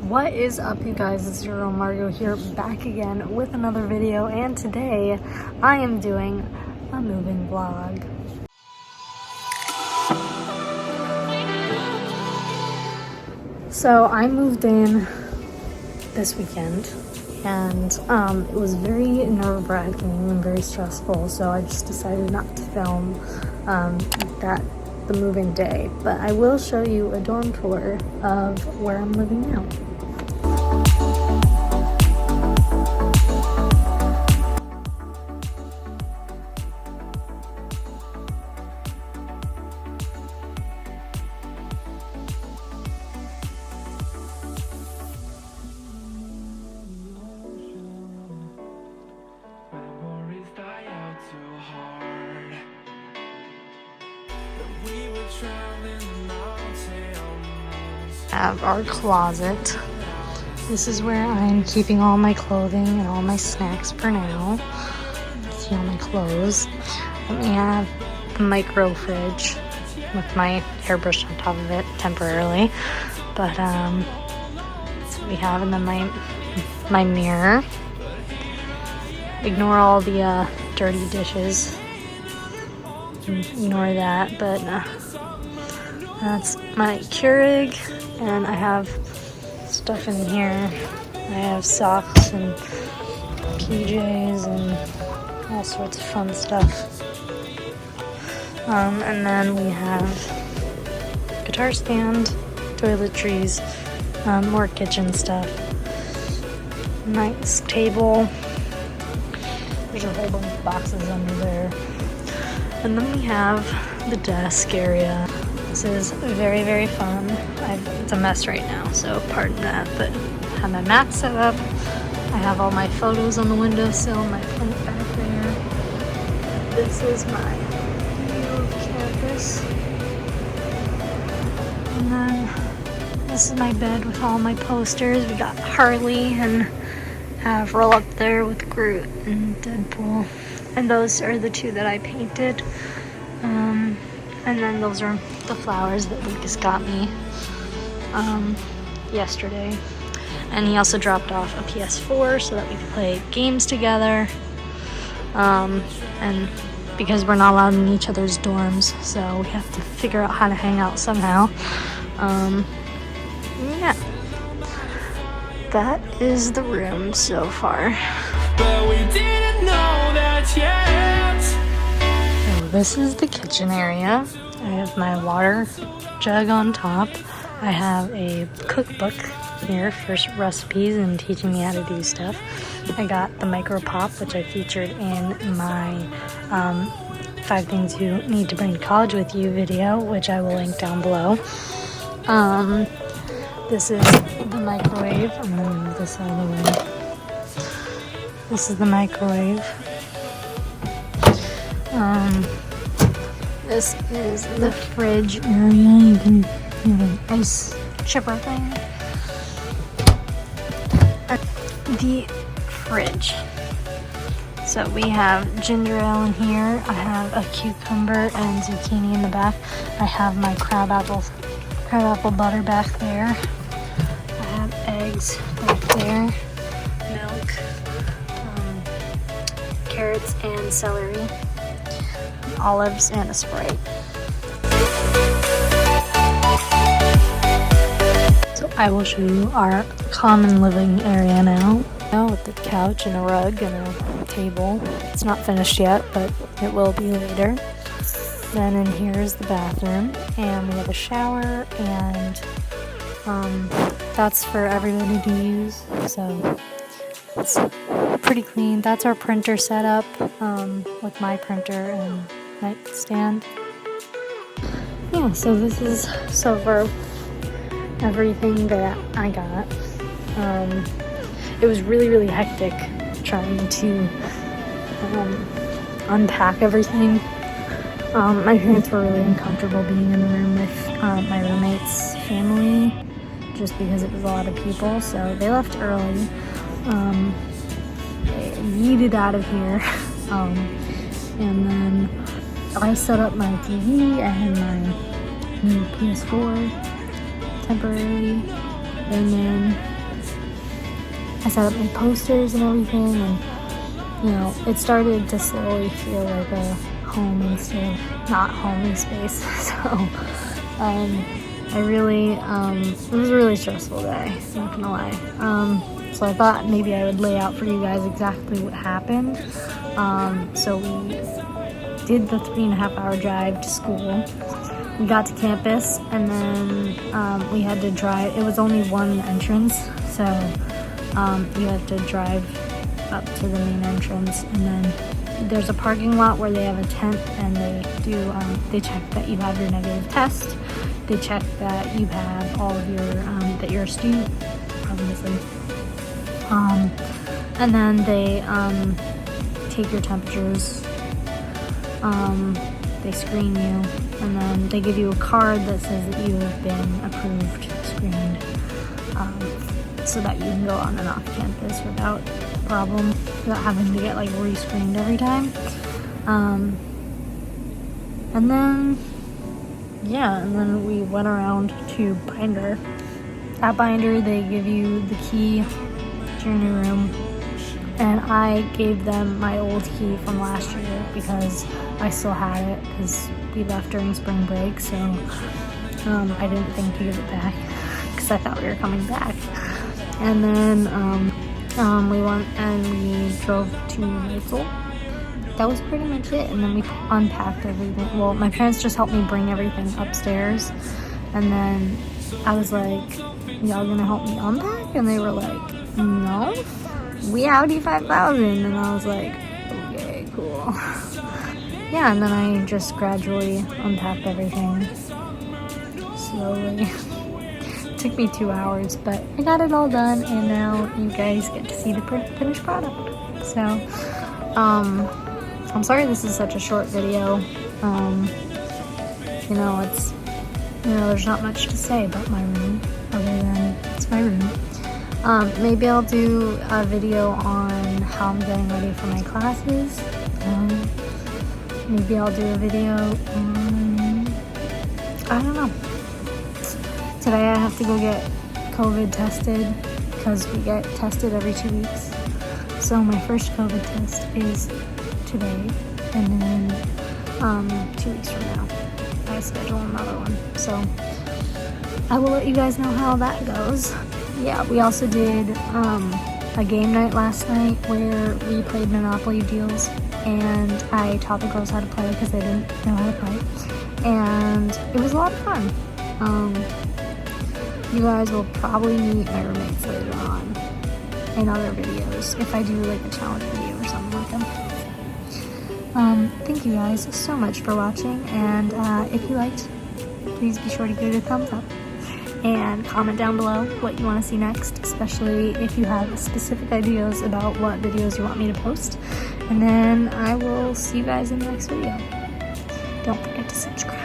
What is up, you guys? It's your girl Margot here, back again with another video, and today I am doing a moving vlog. So I moved in this weekend, and it was very nerve-wracking and very stressful, so I just decided not to film the moving day, but I will show you a dorm tour of where I'm living now. Have our closet. This is where I'm keeping all my clothing and all my snacks for now. See all my clothes. And we have the micro fridge with my hairbrush on top of it temporarily. But that's what we have. And then my mirror. Ignore all the dirty dishes. Ignore that, but that's my Keurig. And I have stuff in here. I have socks and PJs and all sorts of fun stuff. And then we have guitar stand, toiletries, more kitchen stuff. Nice table. There's a whole bunch of boxes under there. And then we have the desk area. This is very, very fun. It's a mess right now, so pardon that, but I have my mat set up. I have all my photos on the windowsill, my plant back there. This is my view of campus. And then this is my bed with all my posters. We got Harley and have Roll Up There with Groot and Deadpool. And those are the two that I painted. And then those are the flowers that Lucas got me yesterday. And he also dropped off a PS4 so that we could play games together. And because we're not allowed in each other's dorms, so we have to figure out how to hang out somehow. Yeah. That is the room so far. But we didn't know that yet. This is the kitchen area. I have my water jug on top. I have a cookbook here for recipes and teaching me how to do stuff. I got the micro pop, which I featured in my 5 things you need to bring to college with you video, which I will link down below. This is the microwave. I'm gonna move this out of the way. This is the microwave. This is the fridge area. You can have an ice chipper thing. The fridge. So we have ginger ale in here. I have a cucumber and zucchini in the back. I have my crab apple butter back there. I have eggs back there. Milk. Carrots and celery. Olives and a Sprite. So I will show you our common living area now with the couch and a rug and a table. It's not finished yet, but it will be later. Then in here is the bathroom, and we have a shower, and that's for everybody to use, so it's pretty clean. That's our printer setup with my printer and nightstand. Yeah, so this is so far everything that I got. It was really, really hectic trying to unpack everything. My parents were really uncomfortable being in the room with my roommate's family just because it was a lot of people, so they left early. They yeeted out of here. And then I set up my TV. I had my new PS4 temporarily, and then I set up my posters and everything, and you know, it started to slowly feel like a home instead of not homey space. So I really it was a really stressful day, not gonna lie. So I thought maybe I would lay out for you guys exactly what happened. So we did the 3.5-hour drive to school. We got to campus, and then we had to drive. It was only one entrance, so you have to drive up to the main entrance, and then there's a parking lot where they have a tent, and they do they check that you have your negative test. They check that you have all of your that you're a student, obviously. And then they take your temperatures. They screen you, and then they give you a card that says that you have been approved, screened, so that you can go on and off campus without problem, without having to get like re-screened every time. And then we went around to Binder. At Binder, they give you the key to your new room, and I gave them my old key from last year because I still had it because we left during spring break, so I didn't think to give it back because I thought we were coming back. And then we went and we drove to Zeitoun. That was pretty much it, and then we unpacked everything. Well, my parents just helped me bring everything upstairs, and then I was like, y'all gonna help me unpack? And they were like, no, we Audi 5000. And I was like, okay, cool. Yeah, and then I just gradually unpacked everything slowly. It took me 2 hours, but I got it all done, and now you guys get to see the finished product. So, I'm sorry this is such a short video. There's not much to say about my room, other than it's my room. Maybe I'll do a video on how I'm getting ready for my classes. Maybe I'll do a video on, I don't know. Today I have to go get COVID tested because we get tested every 2 weeks. So my first COVID test is today, and then 2 weeks from now I schedule another one. So I will let you guys know how that goes. Yeah, we also did a game night last night where we played Monopoly deals, and I taught the girls how to play because they didn't know how to play, and it was a lot of fun. You guys will probably meet my roommates later on in other videos if I do like a challenge video or something like that. Thank you guys so much for watching, and if you liked, please be sure to give it a thumbs up and comment down below what you want to see next, especially if you have specific ideas about what videos you want me to post. And then I will see you guys in the next video. Don't forget to subscribe.